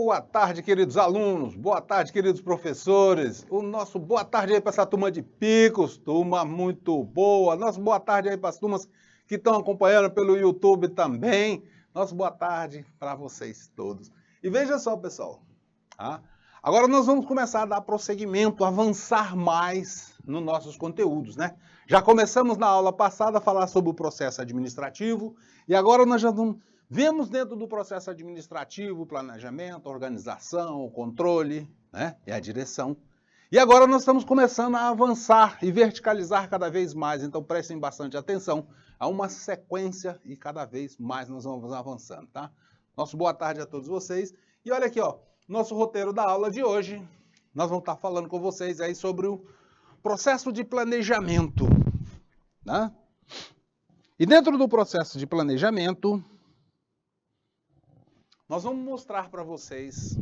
Boa tarde, queridos alunos. Boa tarde, queridos professores. O nosso boa tarde aí para essa turma de Picos, turma muito boa. Nosso boa tarde aí para as turmas que estão acompanhando pelo YouTube também. Nosso boa tarde para vocês todos. E veja só, pessoal. Tá? Agora nós vamos começar a dar prosseguimento, avançar mais nos nossos conteúdos, né? Já começamos na aula passada a falar sobre o processo administrativo e agora nós já vemos dentro do processo administrativo o planejamento, a organização, o controle, né? E a direção. E agora nós estamos começando a avançar e verticalizar cada vez mais, então prestem bastante atenção a uma sequência e cada vez mais nós vamos avançando, tá? Nosso boa tarde a todos vocês. E olha aqui, ó, nosso roteiro da aula de hoje, nós vamos estar falando com vocês aí sobre o processo de planejamento, né? E dentro do processo de planejamento, nós vamos mostrar para vocês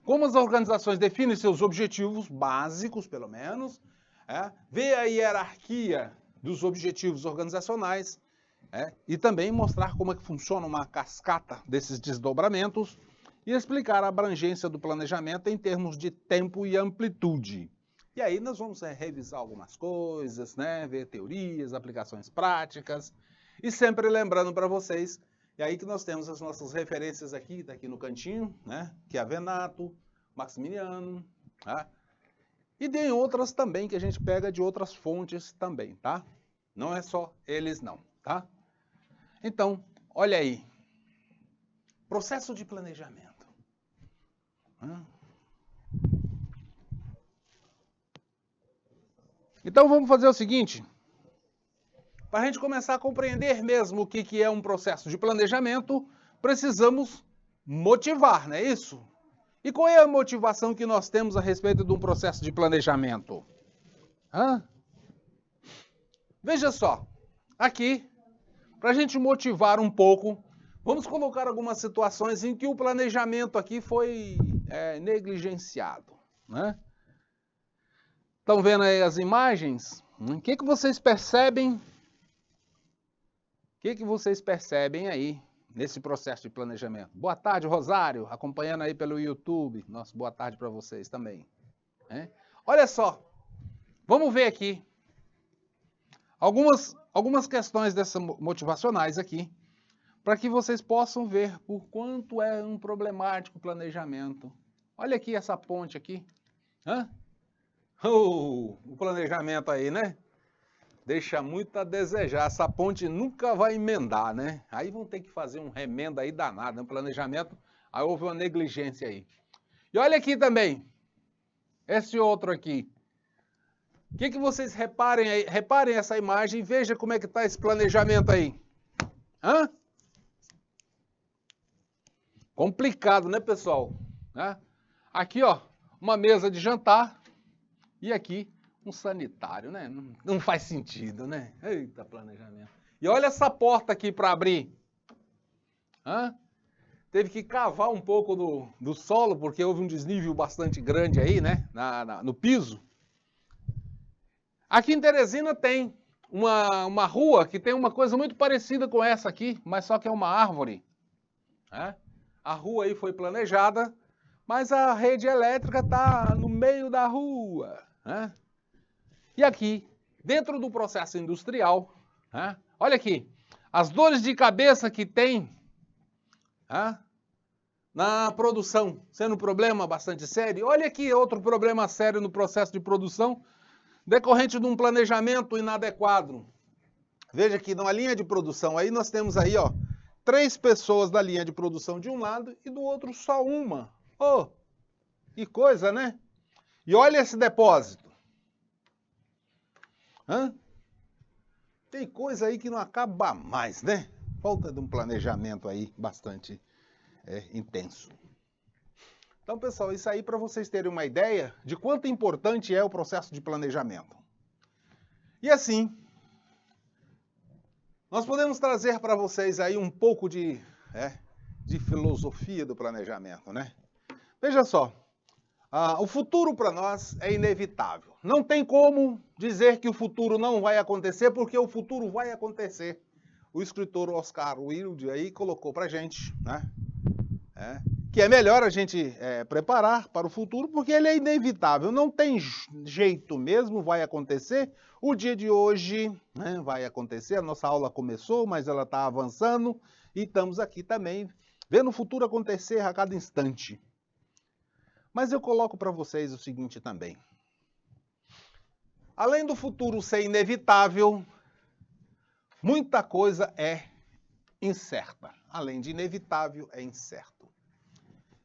como as organizações definem seus objetivos básicos, pelo menos, ver a hierarquia dos objetivos organizacionais, e também mostrar como é que funciona uma cascata desses desdobramentos e explicar a abrangência do planejamento em termos de tempo e amplitude. E aí nós vamos revisar algumas coisas, né? Ver teorias, aplicações práticas e sempre lembrando para vocês. E aí que nós temos as nossas referências aqui, tá aqui no cantinho, né? Que é a Venato, Maximiliano, tá? E tem outras também que a gente pega de outras fontes também, tá? Não é só eles não, tá? Então, olha aí. Processo de planejamento. Então vamos fazer o seguinte. Para a gente começar a compreender mesmo o que é um processo de planejamento, precisamos motivar, não é isso? E qual é a motivação que nós temos a respeito de um processo de planejamento? Veja só, aqui, para a gente motivar um pouco, vamos colocar algumas situações em que o planejamento aqui foi negligenciado, né? Estão vendo aí as imagens? O que vocês percebem? O que vocês percebem aí nesse processo de planejamento? Boa tarde, Rosário, acompanhando aí pelo YouTube. Nossa, boa tarde para vocês também. Olha só, vamos ver aqui algumas questões dessas motivacionais aqui, para que vocês possam ver por quanto é um problemático planejamento. Olha aqui essa ponte aqui. O planejamento aí, né? Deixa muito a desejar. Essa ponte nunca vai emendar, né? Aí vão ter que fazer um remendo aí danado, um planejamento. Aí houve uma negligência aí. E olha aqui também. Esse outro aqui. O que vocês reparem aí? Reparem essa imagem e vejam como é que está esse planejamento aí. Complicado, né, pessoal? Aqui, ó, uma mesa de jantar e aqui um sanitário, né? Não faz sentido, né? Eita, planejamento. E olha essa porta aqui para abrir. Teve que cavar um pouco do solo, porque houve um desnível bastante grande aí, né? No piso. Aqui em Teresina tem uma rua que tem uma coisa muito parecida com essa aqui, mas só que é uma árvore. A rua aí foi planejada, mas a rede elétrica está no meio da rua. E aqui, dentro do processo industrial, olha aqui, as dores de cabeça que tem na produção, sendo um problema bastante sério. Olha aqui outro problema sério no processo de produção, decorrente de um planejamento inadequado. Veja que na linha de produção aí nós temos aí, ó, 3 pessoas da linha de produção de um lado e do outro só uma. Que coisa, né? E olha esse depósito. Tem coisa aí que não acaba mais, né? Falta de um planejamento aí bastante intenso. Então, pessoal, isso aí para vocês terem uma ideia de quanto importante é o processo de planejamento. E assim, nós podemos trazer para vocês aí um pouco de filosofia do planejamento, né? Veja só, o futuro para nós é inevitável. Não tem como dizer que o futuro não vai acontecer, porque o futuro vai acontecer. O escritor Oscar Wilde aí colocou para a gente, né? que é melhor a gente preparar para o futuro, porque ele é inevitável, não tem jeito mesmo, vai acontecer. O dia de hoje, né, vai acontecer, a nossa aula começou, mas ela está avançando e estamos aqui também vendo o futuro acontecer a cada instante. Mas eu coloco para vocês o seguinte também. Além do futuro ser inevitável, muita coisa é incerta. Além de inevitável, é incerto.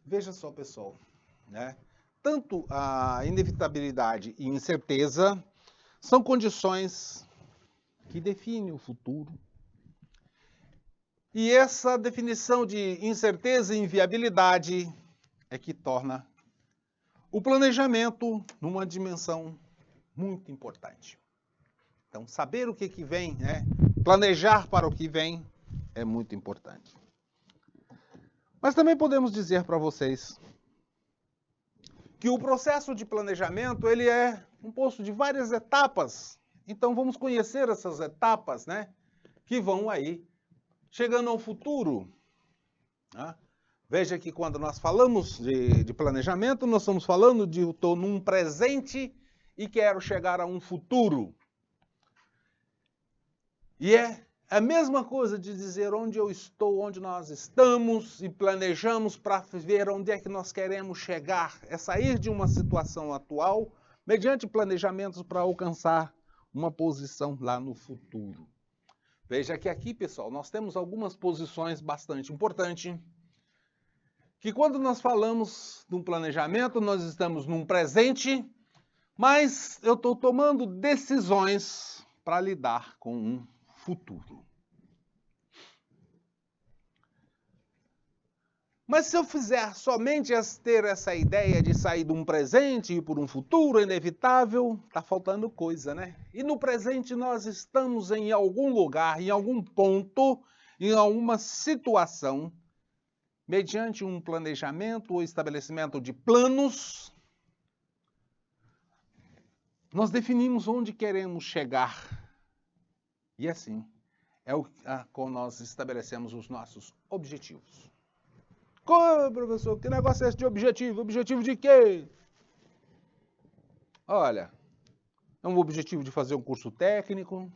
Veja só, pessoal, né? Tanto a inevitabilidade e incerteza são condições que definem o futuro. E essa definição de incerteza e inviabilidade é que torna o planejamento numa dimensão muito importante. Então, saber o que vem, né? Planejar para o que vem é muito importante. Mas também podemos dizer para vocês que o processo de planejamento ele é composto de várias etapas. Então, vamos conhecer essas etapas, né? Que vão aí chegando ao futuro. Né? Veja que quando nós falamos de planejamento, nós estamos falando de eu estou num presente e quero chegar a um futuro. E é a mesma coisa de dizer onde eu estou, onde nós estamos e planejamos para ver onde é que nós queremos chegar. É sair de uma situação atual mediante planejamentos para alcançar uma posição lá no futuro. Veja que aqui, pessoal, nós temos algumas posições bastante importantes. Que quando nós falamos de um planejamento, nós estamos num presente, mas eu estou tomando decisões para lidar com um futuro. Mas se eu fizer somente ter essa ideia de sair de um presente e ir por um futuro inevitável, está faltando coisa, né? E no presente nós estamos em algum lugar, em algum ponto, em alguma situação, mediante um planejamento ou estabelecimento de planos, nós definimos onde queremos chegar. E assim, quando nós estabelecemos os nossos objetivos. Como, professor? Que negócio é esse de objetivo? Objetivo de quê? Olha, é um objetivo de fazer um curso técnico,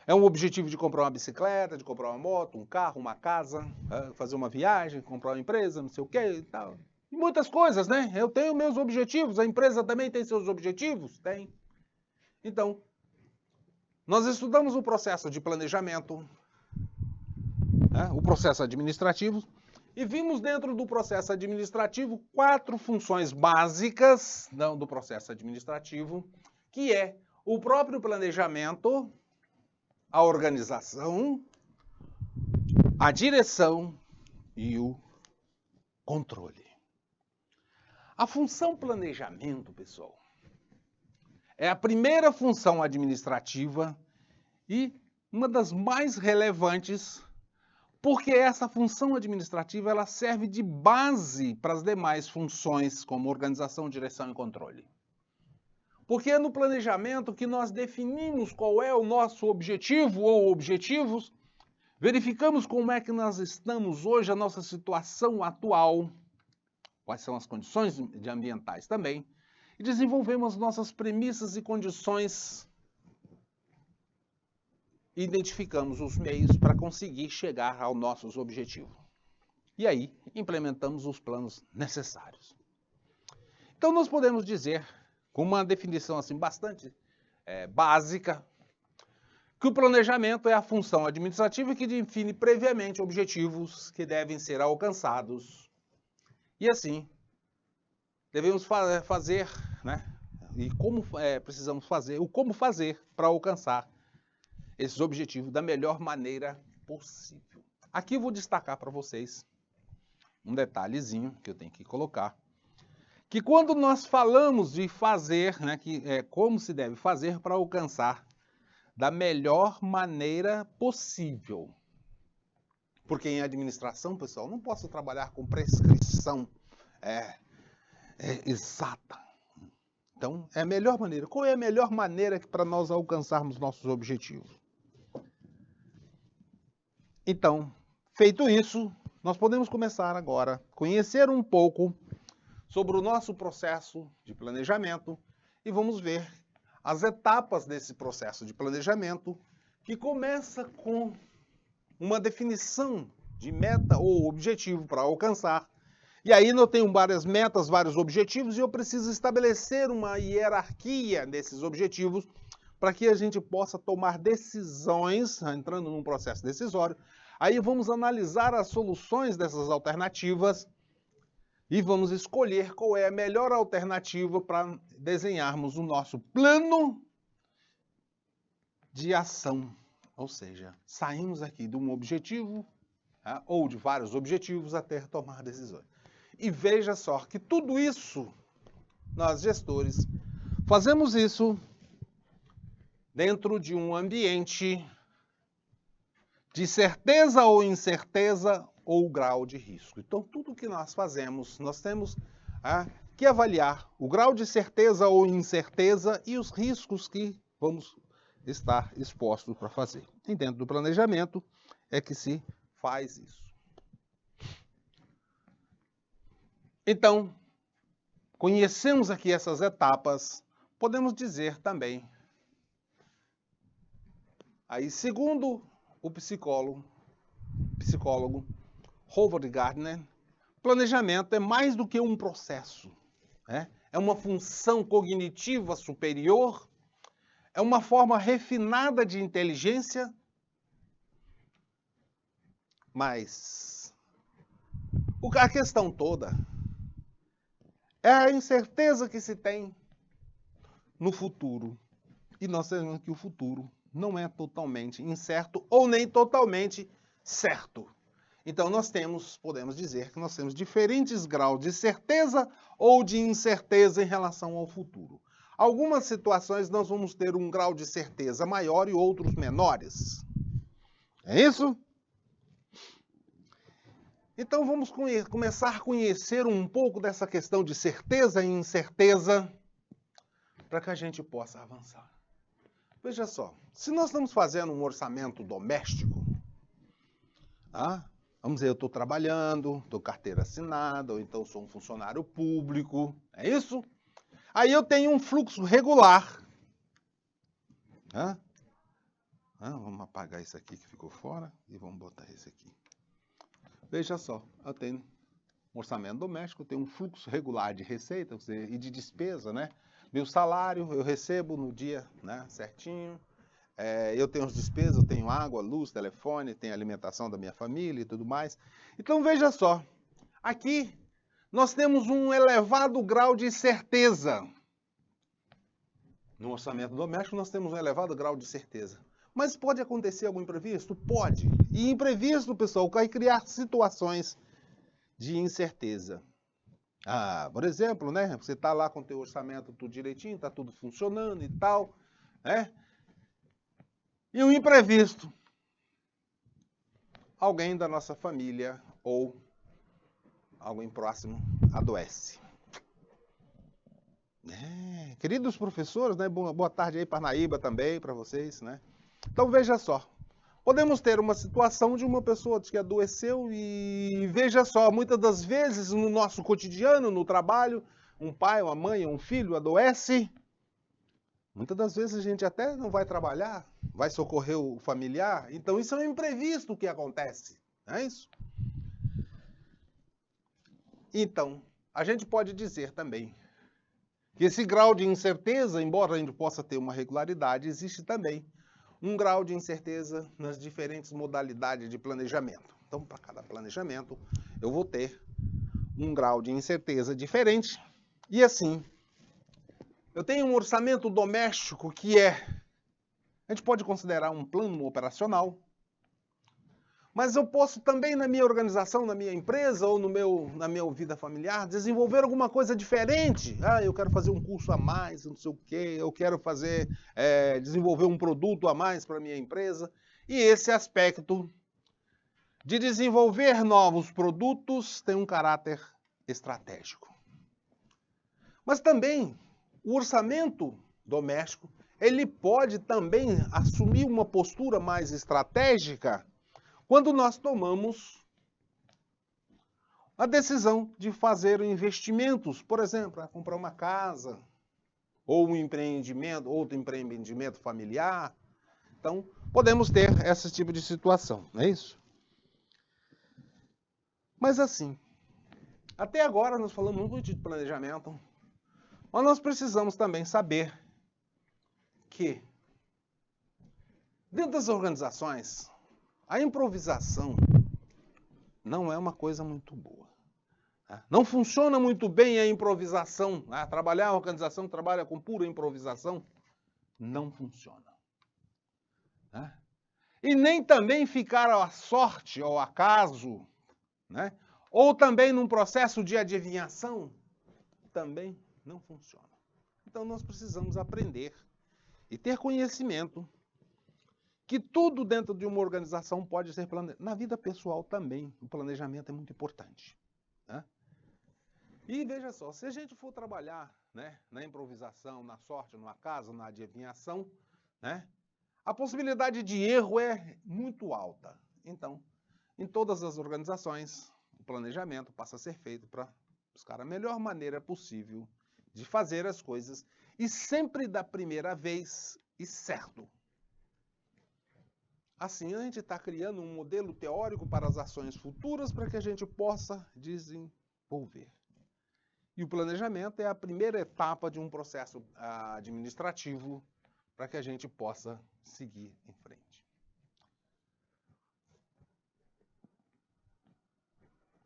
é um objetivo de comprar uma bicicleta, de comprar uma moto, um carro, uma casa, fazer uma viagem, comprar uma empresa, não sei o quê e tal. E muitas coisas, né? Eu tenho meus objetivos, a empresa também tem seus objetivos? Tem. Então, nós estudamos o processo de planejamento, né? O processo administrativo, e vimos dentro do processo administrativo 4 funções básicas do processo administrativo, que é o próprio planejamento, a organização, a direção e o controle. A função planejamento, pessoal, é a primeira função administrativa e uma das mais relevantes, porque essa função administrativa ela serve de base para as demais funções, como organização, direção e controle. Porque é no planejamento que nós definimos qual é o nosso objetivo ou objetivos, verificamos como é que nós estamos hoje, a nossa situação atual, quais são as condições ambientais também, e desenvolvemos nossas premissas e condições, e identificamos os meios para conseguir chegar aos nossos objetivos. E aí, implementamos os planos necessários. Então, nós podemos dizer, com uma definição assim bastante básica, que o planejamento é a função administrativa que define previamente objetivos que devem ser alcançados. E assim, devemos fazer, né? E como precisamos fazer, o como fazer para alcançar esses objetivos da melhor maneira possível. Aqui eu vou destacar para vocês um detalhezinho que eu tenho que colocar, que quando nós falamos de fazer, né, como se deve fazer para alcançar da melhor maneira possível. Porque em administração, pessoal, não posso trabalhar com prescrição exata. Então, é a melhor maneira. Qual é a melhor maneira para nós alcançarmos nossos objetivos? Então, feito isso, nós podemos começar agora a conhecer um pouco sobre o nosso processo de planejamento e vamos ver as etapas desse processo de planejamento, que começa com uma definição de meta ou objetivo para alcançar. E aí eu tenho várias metas, vários objetivos, e eu preciso estabelecer uma hierarquia desses objetivos para que a gente possa tomar decisões, entrando num processo decisório. Aí vamos analisar as soluções dessas alternativas e vamos escolher qual é a melhor alternativa para desenharmos o nosso plano de ação. Ou seja, saímos aqui de um objetivo, ou de vários objetivos, até tomar decisões. E veja só que tudo isso, nós gestores, fazemos isso dentro de um ambiente de certeza ou incerteza ou grau de risco. Então, tudo que nós fazemos, nós temos que avaliar o grau de certeza ou incerteza e os riscos que vamos estar expostos para fazer. E dentro do planejamento é que se faz isso. Então, conhecemos aqui essas etapas, podemos dizer também, aí segundo o psicólogo Howard Gardner, planejamento é mais do que um processo, é uma função cognitiva superior, é uma forma refinada de inteligência, mas a questão toda é a incerteza que se tem no futuro. E nós sabemos que o futuro não é totalmente incerto ou nem totalmente certo. Então podemos dizer que nós temos diferentes graus de certeza ou de incerteza em relação ao futuro. Algumas situações nós vamos ter um grau de certeza maior e outros menores. É isso? Então vamos começar a conhecer um pouco dessa questão de certeza e incerteza para que a gente possa avançar. Veja só, se nós estamos fazendo um orçamento doméstico, vamos dizer, eu estou trabalhando, estou carteira assinada, ou então sou um funcionário público, é isso? Aí eu tenho um fluxo regular. Vamos apagar isso aqui que ficou fora e vamos botar esse aqui. Veja só, eu tenho um orçamento doméstico, eu tenho um fluxo regular de receita e de despesa, né? Meu salário eu recebo no dia, certinho. Eu tenho as despesas, eu tenho água, luz, telefone, tenho alimentação da minha família e tudo mais. Então veja só, aqui nós temos um elevado grau de certeza. No orçamento doméstico nós temos um elevado grau de certeza. Mas pode acontecer algum imprevisto? Pode. E imprevisto, pessoal, vai criar situações de incerteza. Por exemplo, você está lá com o teu orçamento tudo direitinho, está tudo funcionando e tal, E um imprevisto. Alguém da nossa família ou alguém próximo adoece. Queridos professores, boa tarde aí, Parnaíba também, para vocês, Então veja só, podemos ter uma situação de uma pessoa que adoeceu e veja só, muitas das vezes no nosso cotidiano, no trabalho, um pai, uma mãe, um filho adoece. Muitas das vezes a gente até não vai trabalhar, vai socorrer o familiar. Então isso é um imprevisto que acontece, não é isso? Então, a gente pode dizer também que esse grau de incerteza, embora a gente possa ter uma regularidade, existe também um grau de incerteza nas diferentes modalidades de planejamento. Então, para cada planejamento, eu vou ter um grau de incerteza diferente. E assim, eu tenho um orçamento doméstico que a gente pode considerar um plano operacional, mas eu posso também na minha organização, na minha empresa ou na minha vida familiar, desenvolver alguma coisa diferente. Eu quero fazer um curso a mais, não sei o quê, eu quero desenvolver um produto a mais para a minha empresa. E esse aspecto de desenvolver novos produtos tem um caráter estratégico. Mas também o orçamento doméstico, ele pode também assumir uma postura mais estratégica quando nós tomamos a decisão de fazer investimentos, por exemplo, comprar uma casa, ou um empreendimento, outro empreendimento familiar. Então, podemos ter esse tipo de situação, não é isso? Mas assim, até agora nós falamos muito de planejamento, mas nós precisamos também saber que, dentro das organizações, a improvisação não é uma coisa muito boa. Não funciona muito bem a improvisação. Trabalhar a organização que trabalha com pura improvisação não funciona. E nem também ficar à sorte, ao acaso, né? Ou também num processo de adivinhação, também não funciona. Então nós precisamos aprender e ter conhecimento que tudo dentro de uma organização pode ser planejado. Na vida pessoal também, o planejamento é muito importante. Né? E veja só, se a gente for trabalhar, né, na improvisação, na sorte, no acaso, na adivinhação, né, a possibilidade de erro é muito alta. Então, em todas as organizações, o planejamento passa a ser feito para buscar a melhor maneira possível de fazer as coisas e sempre da primeira vez e certo. Assim, a gente está criando um modelo teórico para as ações futuras para que a gente possa desenvolver. E o planejamento é a primeira etapa de um processo administrativo para que a gente possa seguir em frente.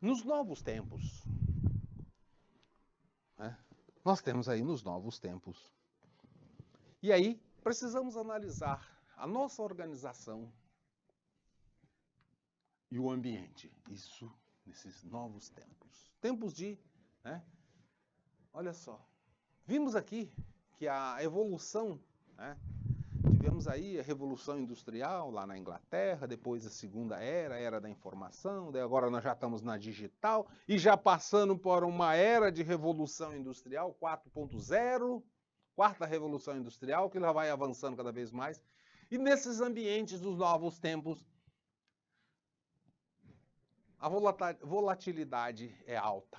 Nos novos tempos, né, nós temos aí nos novos tempos. E aí precisamos analisar a nossa organização e o ambiente. Isso nesses novos tempos. Tempos de... né, olha só, vimos aqui que a evolução, né, tivemos aí a Revolução Industrial lá na Inglaterra, depois a Segunda Era da Informação, daí agora nós já estamos na digital e já passando por uma era de Revolução Industrial 4.0, quarta Revolução Industrial, que ela vai avançando cada vez mais. E nesses ambientes dos novos tempos, a volatilidade é alta.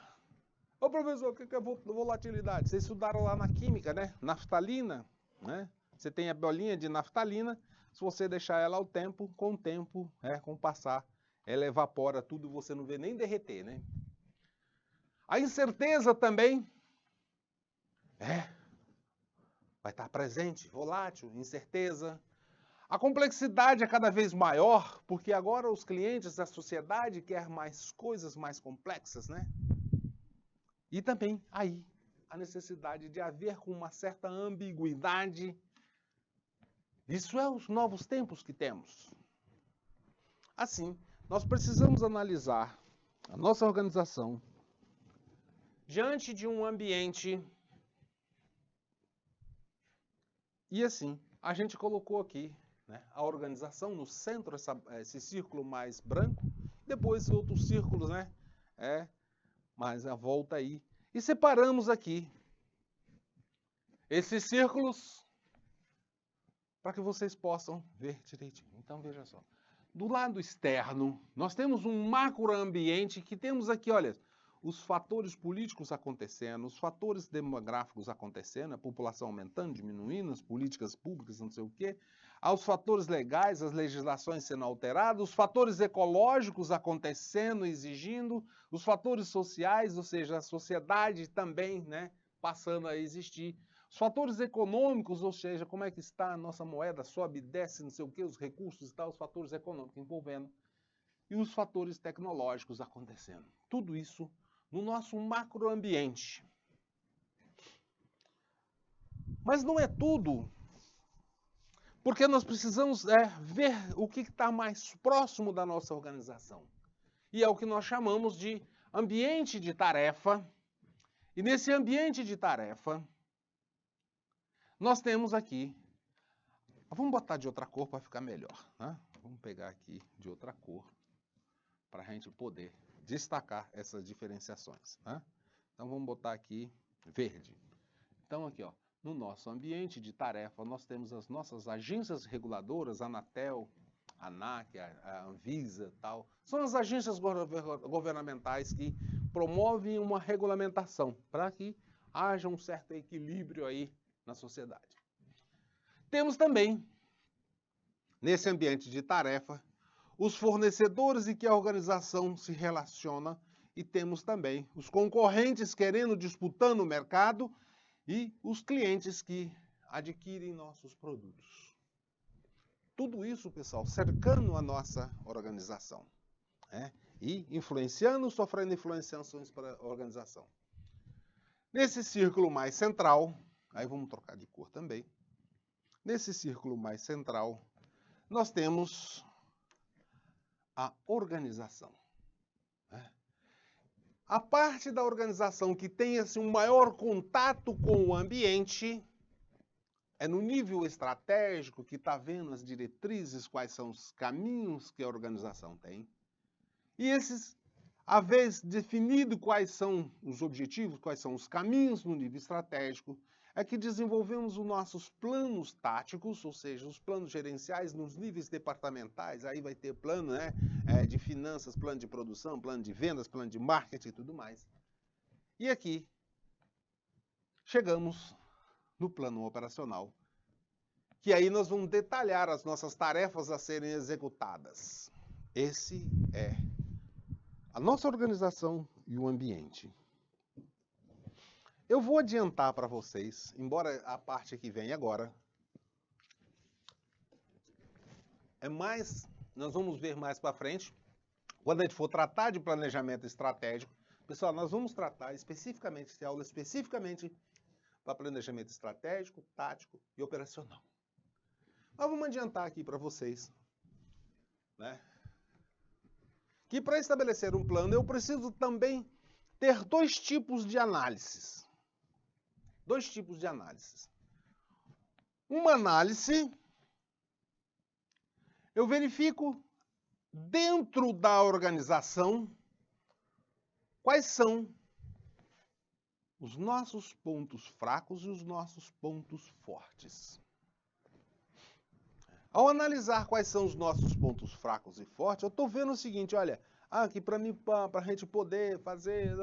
Ô professor, o que é volatilidade? Vocês estudaram lá na química, né? Naftalina, né? Você tem a bolinha de naftalina, se você deixar ela ao tempo, com o passar, ela evapora tudo, você não vê nem derreter, né? A incerteza também vai estar presente, volátil, incerteza. A complexidade é cada vez maior, porque agora os clientes, a sociedade quer mais coisas mais complexas, né? E também aí a necessidade de haver com uma certa ambiguidade. Isso é os novos tempos que temos. Assim, nós precisamos analisar a nossa organização diante de um ambiente. E assim, a gente colocou aqui, né, a organização no centro, esse círculo mais branco, depois outros círculos, né, mais a volta aí. E separamos aqui esses círculos para que vocês possam ver direitinho. Então, veja só. Do lado externo, nós temos um macroambiente que temos aqui, olha, os fatores políticos acontecendo, os fatores demográficos acontecendo, a população aumentando, diminuindo, as políticas públicas, não sei o quê, aos fatores legais, as legislações sendo alteradas, os fatores ecológicos acontecendo, exigindo, os fatores sociais, ou seja, a sociedade também, né, passando a existir. Os fatores econômicos, ou seja, como é que está a nossa moeda, sobe, desce, não sei o quê, os recursos e tal, os fatores econômicos envolvendo. E os fatores tecnológicos acontecendo. Tudo isso no nosso macroambiente. Mas não é tudo, porque nós precisamos ver o que está mais próximo da nossa organização. E é o que nós chamamos de ambiente de tarefa. E nesse ambiente de tarefa, nós temos aqui, vamos botar de outra cor para ficar melhor, né? Vamos pegar aqui de outra cor para a gente poder destacar essas diferenciações, né? Então vamos botar aqui verde. Então aqui, ó, no nosso ambiente de tarefa, nós temos as nossas agências reguladoras, a Anatel, a ANAC, a Anvisa, tal. São as agências governamentais que promovem uma regulamentação para que haja um certo equilíbrio aí na sociedade. Temos também, nesse ambiente de tarefa, os fornecedores e que a organização se relaciona, e temos também os concorrentes querendo, disputando o mercado e os clientes que adquirem nossos produtos. Tudo isso, pessoal, cercando a nossa organização, né? E influenciando, sofrendo influenciações para a organização. Nesse círculo mais central, aí vamos trocar de cor também, nesse círculo mais central, nós temos a organização, né? A parte da organização que tem assim, um maior contato com o ambiente é no nível estratégico, que está vendo as diretrizes, quais são os caminhos que a organização tem. E esses, a vez definido quais são os objetivos, quais são os caminhos no nível estratégico, é que desenvolvemos os nossos planos táticos, ou seja, os planos gerenciais nos níveis departamentais. Aí vai ter plano, né, de finanças, plano de produção, plano de vendas, plano de marketing e tudo mais. E aqui chegamos no plano operacional, que aí nós vamos detalhar as nossas tarefas a serem executadas. Esse é a nossa organização e o ambiente. Eu vou adiantar para vocês, embora a parte que vem agora nós vamos ver mais para frente, quando a gente for tratar de planejamento estratégico. Pessoal, nós vamos tratar especificamente, essa aula especificamente para planejamento estratégico, tático e operacional. Mas vamos adiantar aqui para vocês, né, que para estabelecer um plano eu preciso também ter dois tipos de análises. Dois tipos de análises. Uma análise, eu verifico dentro da organização quais são os nossos pontos fracos e os nossos pontos fortes. Ao analisar quais são os nossos pontos fracos e fortes, eu estou vendo o seguinte, olha, aqui para mim, para a gente poder fazer,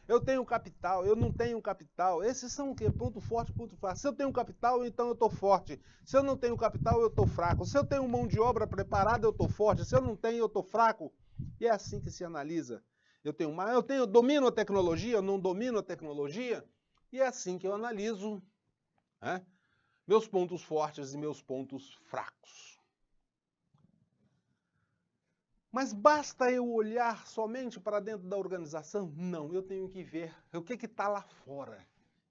eu tenho capital, eu não tenho capital. Esses são o quê? Ponto forte, ponto fraco. Se eu tenho capital, então eu estou forte. Se eu não tenho capital, eu estou fraco. Se eu tenho mão de obra preparada, eu estou forte. Se eu não tenho, eu estou fraco. E é assim que se analisa. Eu domino a tecnologia, eu não domino a tecnologia. E é assim que eu analiso, né, meus pontos fortes e meus pontos fracos. Mas basta eu olhar somente para dentro da organização? Não, eu tenho que ver o que está lá fora.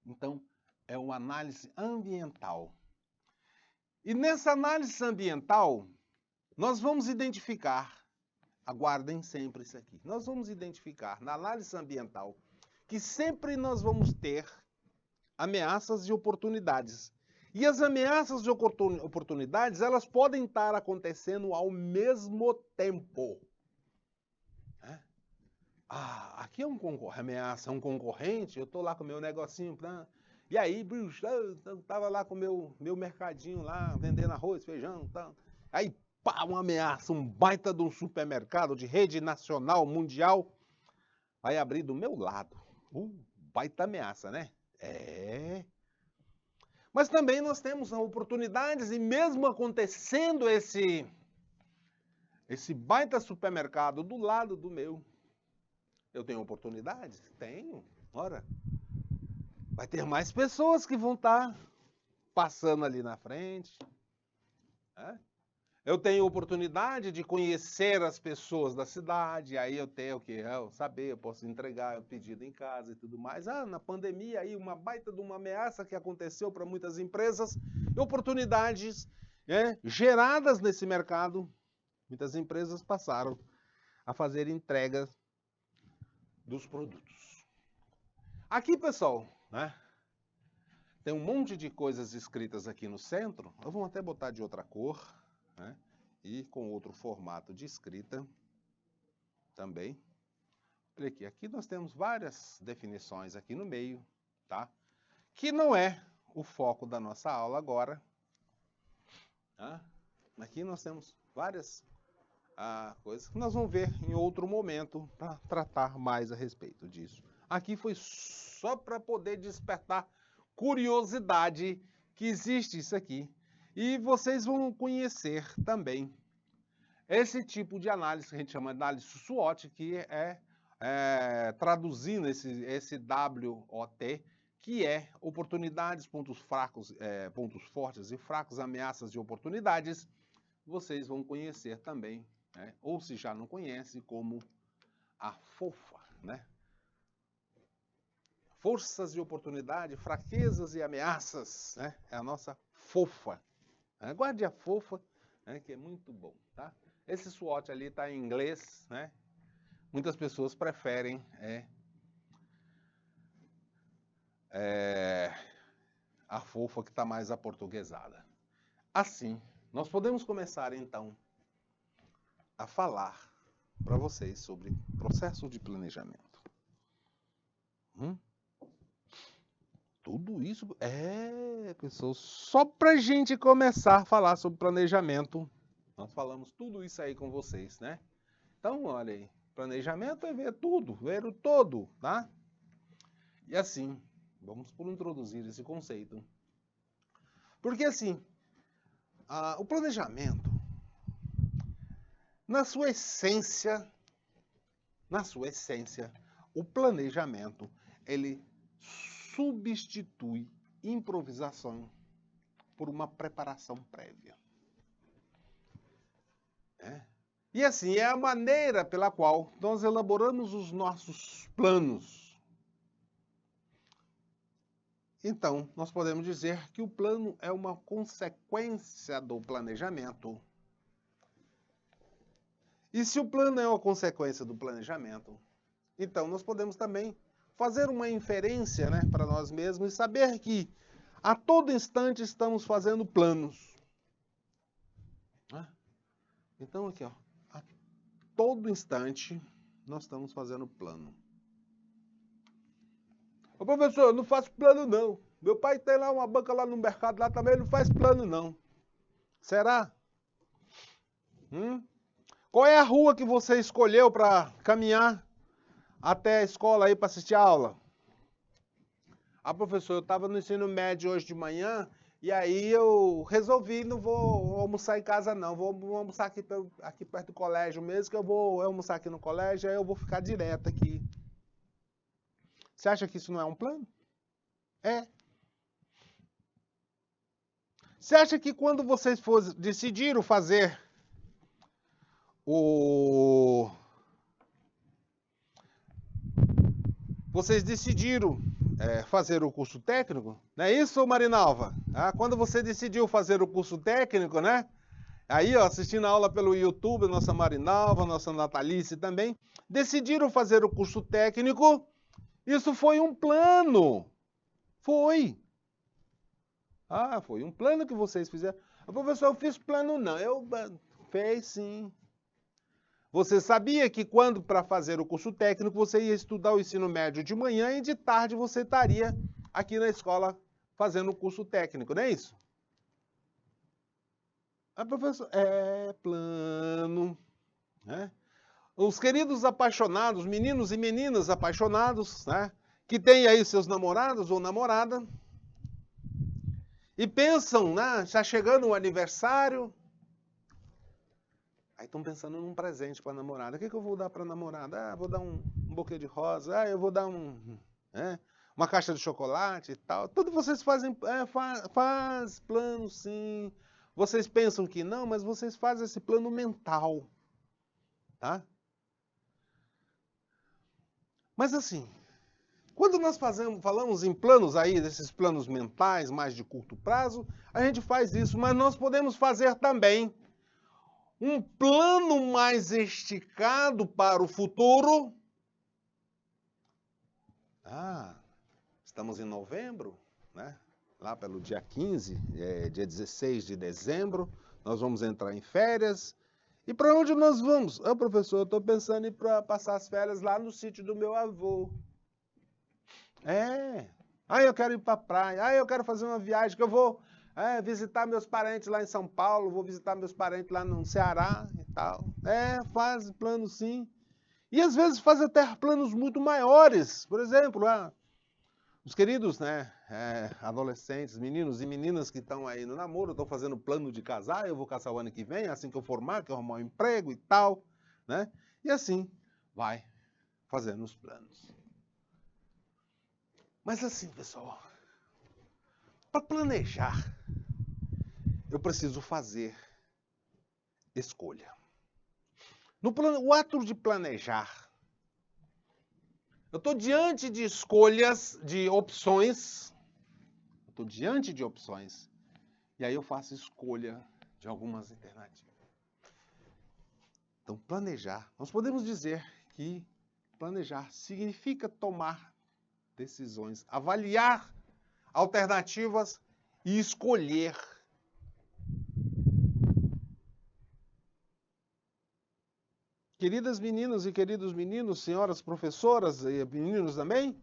Então, é uma análise ambiental. E nessa análise ambiental, nós vamos identificar, aguardem sempre isso aqui, nós vamos identificar na análise ambiental que sempre nós vamos ter ameaças e oportunidades. E as ameaças e oportunidades, elas podem estar acontecendo ao mesmo tempo. Aqui é ameaça, um concorrente, eu estou lá com o meu negocinho, e aí, bicho, eu estava lá com o meu mercadinho lá, vendendo arroz, feijão, tal. Aí, pá, uma ameaça, um baita de um supermercado de rede nacional, mundial, vai abrir do meu lado. Baita ameaça, né? Mas também nós temos oportunidades, e mesmo acontecendo esse baita supermercado do lado do meu, eu tenho oportunidades? Tenho. Ora, vai ter mais pessoas que vão estar passando ali na frente. Eu tenho oportunidade de conhecer as pessoas da cidade, aí eu tenho o quê? Eu saber, eu posso entregar o pedido em casa e tudo mais. Na pandemia aí, uma baita de uma ameaça que aconteceu para muitas empresas, oportunidades geradas nesse mercado. Muitas empresas passaram a fazer entregas dos produtos. Aqui, pessoal, né, tem um monte de coisas escritas aqui no centro. Eu vou até botar de outra cor, né, e com outro formato de escrita também. Olha aqui, aqui nós temos várias definições aqui no meio, tá? Que não é o foco da nossa aula agora. Aqui nós temos várias a coisa. Nós vamos ver em outro momento para tratar mais a respeito disso. Aqui foi só para poder despertar curiosidade que existe isso aqui. E vocês vão conhecer também esse tipo de análise que a gente chama de análise SWOT, que traduzindo esse WOT, que é oportunidades, pontos fracos, pontos fortes e fracos, ameaças e oportunidades. Vocês vão conhecer também, né? Ou se já não conhece, como a FOFA, né? Forças de oportunidade, fraquezas e ameaças, né? É a nossa FOFA. Guarde a FOFA, né? Que é muito bom, tá? Esse SWOT ali está em inglês, né? Muitas pessoas preferem a FOFA, que está mais aportuguesada. Assim, nós podemos começar então a falar para vocês sobre processo de planejamento. Tudo isso pessoal, só para a gente começar a falar sobre planejamento, nós falamos tudo isso aí com vocês, né? Então, olha aí, planejamento é ver tudo, ver o todo, tá? E assim, vamos por introduzir esse conceito. Porque assim, o planejamento, na sua essência, o planejamento, ele substitui improvisação por uma preparação prévia. E assim, é a maneira pela qual nós elaboramos os nossos planos. Então, nós podemos dizer que o plano é uma consequência do planejamento. E se o plano é uma consequência do planejamento, então nós podemos também fazer uma inferência, né, para nós mesmos e saber que a todo instante estamos fazendo planos. Então aqui, ó, a todo instante nós estamos fazendo plano. Ô professor, eu não faço plano não. Meu pai tem lá uma banca lá no mercado, lá também ele não faz plano não. Será? Qual é a rua que você escolheu para caminhar até a escola aí para assistir a aula? Professor, eu estava no ensino médio hoje de manhã e aí eu resolvi, não vou almoçar em casa não, vou almoçar aqui perto do colégio mesmo, que eu vou almoçar aqui no colégio, aí eu vou ficar direto aqui. Você acha que isso não é um plano? Você acha que quando vocês decidiram fazer fazer o curso técnico, não é isso, Marinalva? Quando você decidiu fazer o curso técnico, né? Aí, ó, assistindo a aula pelo YouTube, nossa Marinalva, nossa Natalice também, decidiram fazer o curso técnico. Isso foi um plano. Foi. Foi um plano que vocês fizeram. Professor, eu fiz plano não. Fez sim. Você sabia que quando para fazer o curso técnico você ia estudar o ensino médio de manhã e de tarde você estaria aqui na escola fazendo o curso técnico, não é isso? Professor, plano. Né? Os queridos apaixonados, meninos e meninas apaixonados, né? Que têm aí seus namorados ou namorada e pensam, né? Está chegando o aniversário. Aí estão pensando num presente para a namorada. O que eu vou dar para a namorada? Vou dar um buquê de rosa. Eu vou dar uma caixa de chocolate e tal. Tudo vocês fazem, faz plano sim. Vocês pensam que não, mas vocês fazem esse plano mental. Tá? Mas assim, quando nós falamos em planos aí, desses planos mentais mais de curto prazo, a gente faz isso, mas nós podemos fazer também um plano mais esticado para o futuro. Estamos em novembro, né? Lá pelo dia 15, dia 16 de dezembro, nós vamos entrar em férias. E para onde nós vamos? Professor, eu estou pensando em ir passar as férias lá no sítio do meu avô. Eu quero ir para a praia. Eu quero fazer uma viagem que eu vou Visitar meus parentes lá em São Paulo, vou visitar meus parentes lá no Ceará e tal. Faz plano sim. E às vezes faz até planos muito maiores. Por exemplo, os queridos, né, adolescentes, meninos e meninas que estão aí no namoro, estão fazendo plano de casar, eu vou casar o ano que vem, assim que eu formar, que eu arrumar um emprego e tal, né? E assim vai fazendo os planos. Mas assim, pessoal, para planejar, eu preciso fazer escolha. O ato de planejar, eu estou diante de escolhas, de opções. Estou diante de opções. E aí eu faço escolha de algumas alternativas. Então, planejar. Nós podemos dizer que planejar significa tomar decisões, avaliar alternativas e escolher. Queridas meninas e queridos meninos, senhoras professoras e meninos também,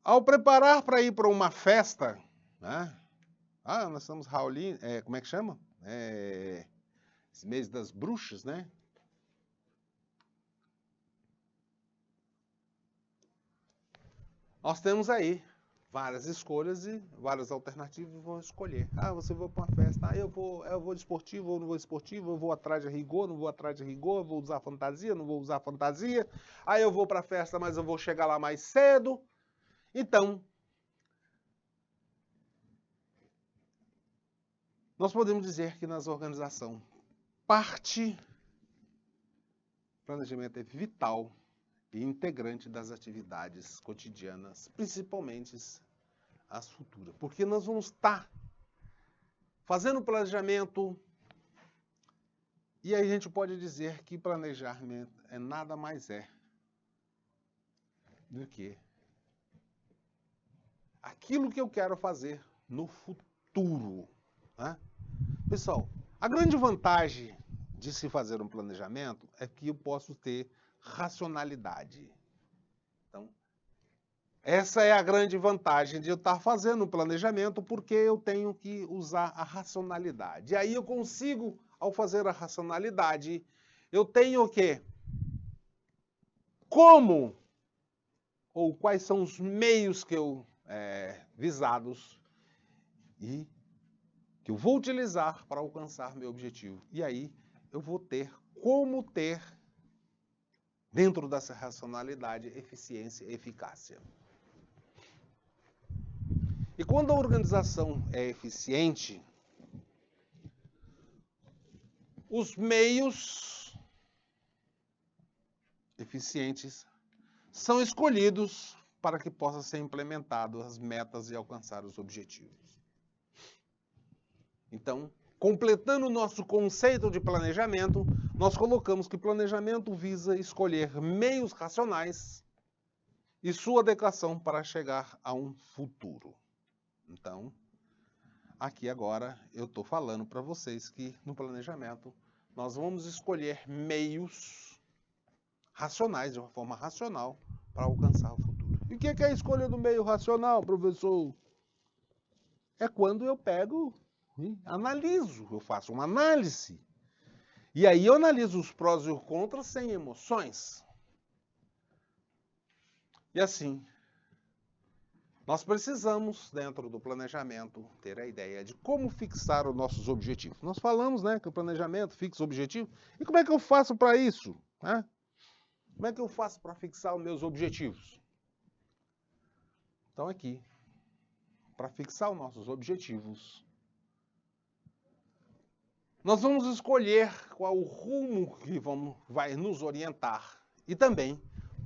ao preparar para ir para uma festa, né? Nós estamos Halloween, como é que chama? Esse mês das bruxas, né? Nós temos aí várias escolhas e várias alternativas vão escolher. Você vai para uma festa, eu vou de esportivo ou não vou de esportivo, eu vou atrás de rigor, não vou atrás de rigor, eu vou usar fantasia, não vou usar fantasia. Eu vou para a festa, mas eu vou chegar lá mais cedo. Então, nós podemos dizer que nas organizações, planejamento é vital e integrante das atividades cotidianas, principalmente as futuras. Porque nós vamos estar fazendo planejamento e aí a gente pode dizer que planejamento nada mais do que aquilo que eu quero fazer no futuro. Né? Pessoal, a grande vantagem de se fazer um planejamento é que eu posso ter racionalidade. Então, essa é a grande vantagem de eu estar fazendo um planejamento, porque eu tenho que usar a racionalidade. E aí eu consigo, ao fazer a racionalidade, eu tenho o quê? Como ou quais são os meios que eu visados e que eu vou utilizar para alcançar meu objetivo. E aí eu vou ter como ter, dentro dessa racionalidade, eficiência e eficácia. E quando a organização é eficiente, os meios eficientes são escolhidos para que possam ser implementadas as metas e alcançar os objetivos. Então, completando o nosso conceito de planejamento, nós colocamos que planejamento visa escolher meios racionais e sua adequação para chegar a um futuro. Então, aqui agora eu estou falando para vocês que no planejamento nós vamos escolher meios racionais, de uma forma racional, para alcançar o futuro. E o que é a escolha do meio racional, professor? É quando eu pego e analiso, eu faço uma análise. E aí eu analiso os prós e os contras sem emoções. E assim, nós precisamos, dentro do planejamento, ter a ideia de como fixar os nossos objetivos. Nós falamos, né, que o planejamento fixa o objetivo. E como é que eu faço para isso? Né? Como é que eu faço para fixar os meus objetivos? Então aqui, para fixar os nossos objetivos, nós vamos escolher qual o rumo que vai nos orientar e também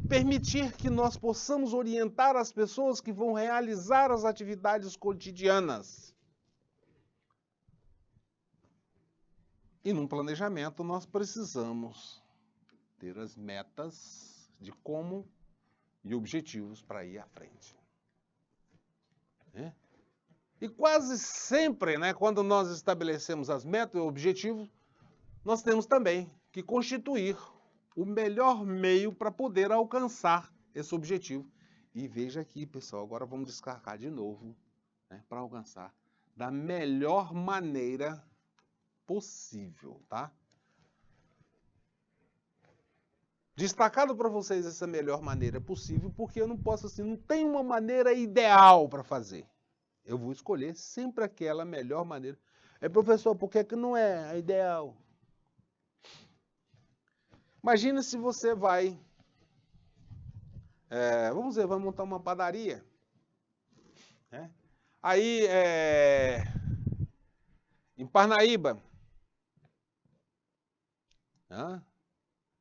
permitir que nós possamos orientar as pessoas que vão realizar as atividades cotidianas. E num planejamento nós precisamos ter as metas de como e objetivos para ir à frente. E quase sempre, né, quando nós estabelecemos as metas e objetivos, nós temos também que constituir o melhor meio para poder alcançar esse objetivo E veja aqui, pessoal, agora vamos descarcar de novo, né, para alcançar da melhor maneira possível, tá? Destacado para vocês essa melhor maneira possível, porque eu não posso assim, não tem uma maneira ideal para fazer. Eu vou escolher sempre aquela melhor maneira. Professor, por que não é a ideal? Imagina se você vai, vamos dizer, vai montar uma padaria. Né? Aí, em Parnaíba,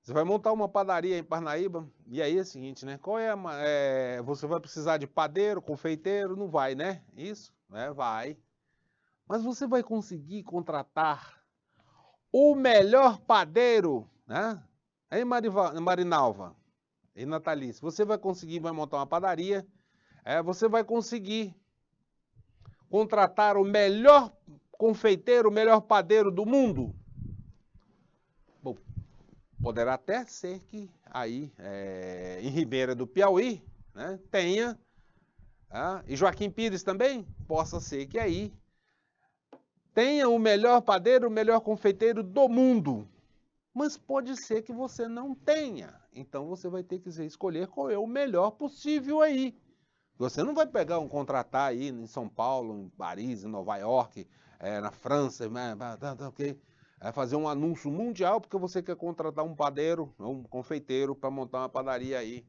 você vai montar uma padaria em Parnaíba, e aí é o seguinte, né? Você vai precisar de padeiro, confeiteiro? Não vai, né? Isso? Vai. Mas você vai conseguir contratar o melhor padeiro, né? Aí Marinalva, em Natalice, você vai montar uma padaria, você vai conseguir contratar o melhor confeiteiro, o melhor padeiro do mundo? Bom, poderá até ser que aí, em Ribeira do Piauí, né, tenha, e Joaquim Pires também, possa ser que aí tenha o melhor padeiro, o melhor confeiteiro do mundo. Mas pode ser que você não tenha. Então você vai ter que escolher qual é o melhor possível aí. Você não vai contratar aí em São Paulo, em Paris, em Nova York, na França, fazer um anúncio mundial porque você quer contratar um padeiro, um confeiteiro para montar uma padaria aí.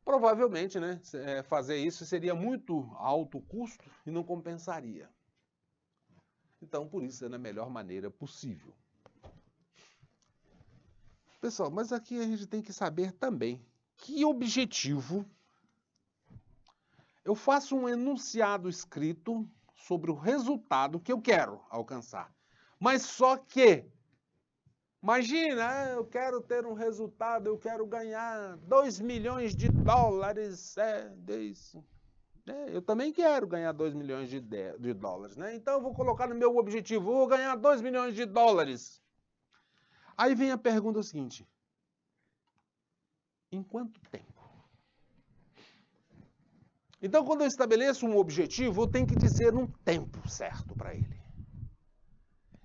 Provavelmente, né, fazer isso seria muito alto custo e não compensaria. Então, por isso é da melhor maneira possível. Pessoal, mas aqui a gente tem que saber também que objetivo. Eu faço um enunciado escrito sobre o resultado que eu quero alcançar. Mas só que, imagina, eu quero ter um resultado, eu quero ganhar 2 milhões de dólares. Eu também quero ganhar 2 milhões de dólares, né? Então eu vou colocar no meu objetivo, eu vou ganhar 2 milhões de dólares. Aí vem a pergunta seguinte: em quanto tempo? Então, quando eu estabeleço um objetivo, eu tenho que dizer um tempo certo para ele.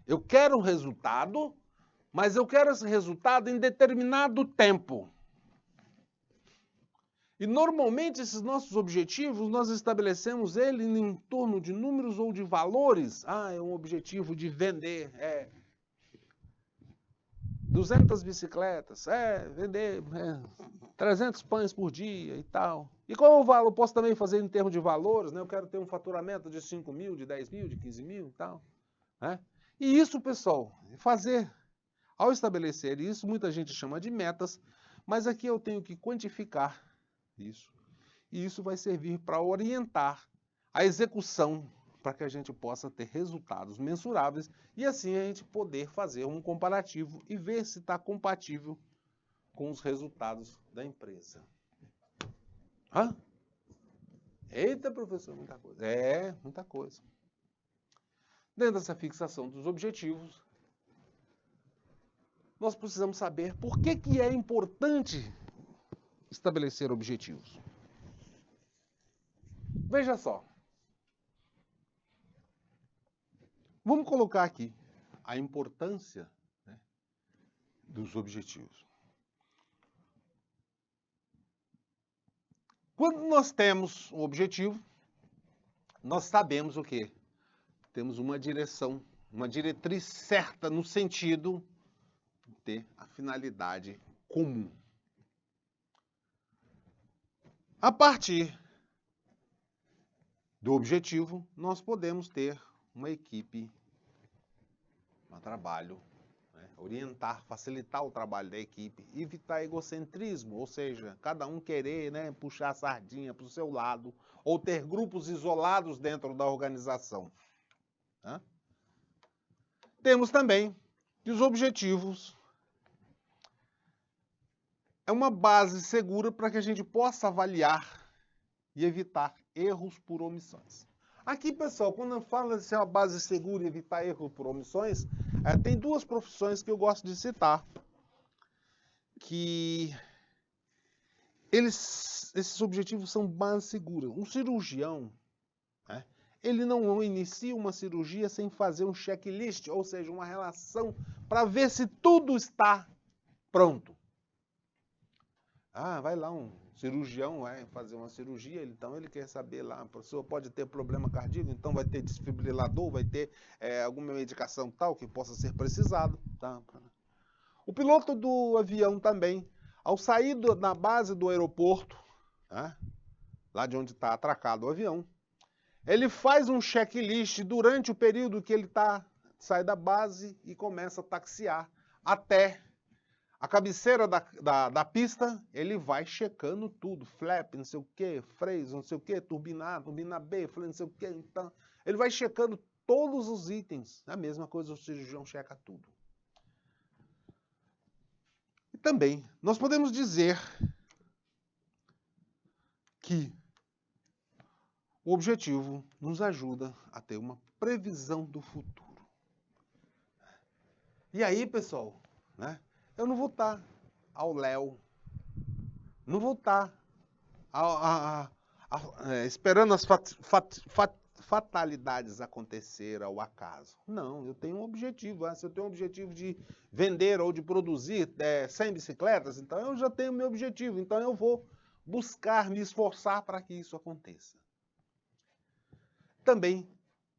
Eu quero um resultado, mas eu quero esse resultado em determinado tempo. E normalmente esses nossos objetivos, nós estabelecemos ele em torno de números ou de valores. É um objetivo de vender 200 bicicletas, vender 300 pães por dia e tal. E qual é o valor? Eu posso também fazer em termos de valores, né? Eu quero ter um faturamento de 5 mil, de 10 mil, de 15 mil e tal. Né? E isso, pessoal, ao estabelecer isso, muita gente chama de metas, mas aqui eu tenho que quantificar isso. E isso vai servir para orientar a execução, para que a gente possa ter resultados mensuráveis e assim a gente poder fazer um comparativo e ver se está compatível com os resultados da empresa. Eita, professor, muita coisa. Muita coisa. Dentro dessa fixação dos objetivos, nós precisamos saber por que é importante estabelecer objetivos. Veja só. Vamos colocar aqui a importância, né, dos objetivos. Quando nós temos um objetivo, nós sabemos o quê? Temos uma direção, uma diretriz certa no sentido de ter a finalidade comum. A partir do objetivo, nós podemos ter uma equipe, um trabalho, né? Orientar, facilitar o trabalho da equipe, evitar egocentrismo, ou seja, cada um querer, né, puxar a sardinha para o seu lado, ou ter grupos isolados dentro da organização. Temos também que os objetivos é uma base segura para que a gente possa avaliar e evitar erros por omissões. Aqui, pessoal, quando eu falo de ser uma base segura e evitar erros por omissões, tem duas profissões que eu gosto de citar, que esses objetivos são base segura. Um cirurgião, né, ele não inicia uma cirurgia sem fazer um checklist, ou seja, uma relação para ver se tudo está pronto. Ah, vai lá um cirurgião vai fazer uma cirurgia, então ele quer saber lá, a pessoa pode ter problema cardíaco, então vai ter desfibrilador, vai ter alguma medicação tal que possa ser precisado. Tá? O piloto do avião também, ao sair da base do aeroporto, né, lá de onde está atracado o avião, ele faz um checklist durante o período que ele sai da base e começa a taxiar até a cabeceira da pista. Ele vai checando tudo, flap, não sei o que, freios, não sei o que, turbina A, turbina B, não sei o que. Então, ele vai checando todos os itens. A mesma coisa, o cirurgião checa tudo. E também, nós podemos dizer que o objetivo nos ajuda a ter uma previsão do futuro. E aí, pessoal, né? Eu não vou estar ao léu, não vou estar esperando as fatalidades acontecer ao acaso. Não, eu tenho um objetivo. Se eu tenho um objetivo de vender ou de produzir 100 bicicletas, então eu já tenho meu objetivo. Então eu vou buscar me esforçar para que isso aconteça. Também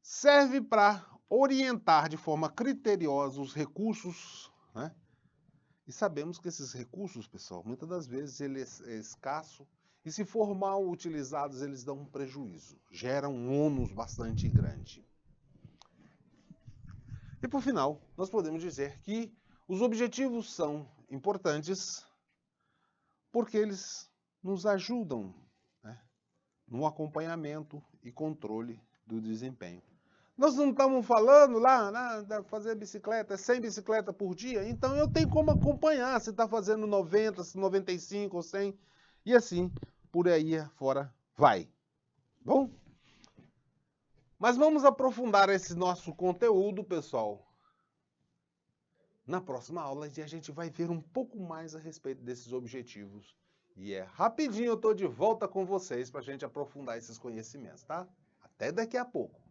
serve para orientar de forma criteriosa os recursos, né? E sabemos que esses recursos, pessoal, muitas das vezes ele é escasso e se for mal utilizados, eles dão um prejuízo, geram um ônus bastante grande. E por final, nós podemos dizer que os objetivos são importantes porque eles nos ajudam, né, no acompanhamento e controle do desempenho. Nós não estamos falando lá, fazer bicicleta, 100 bicicletas por dia, então eu tenho como acompanhar se está fazendo 90, 95 ou 100, e assim, por aí afora vai. Bom? Mas vamos aprofundar esse nosso conteúdo, pessoal, na próxima aula, e a gente vai ver um pouco mais a respeito desses objetivos. E rapidinho eu estou de volta com vocês para a gente aprofundar esses conhecimentos, tá? Até daqui a pouco.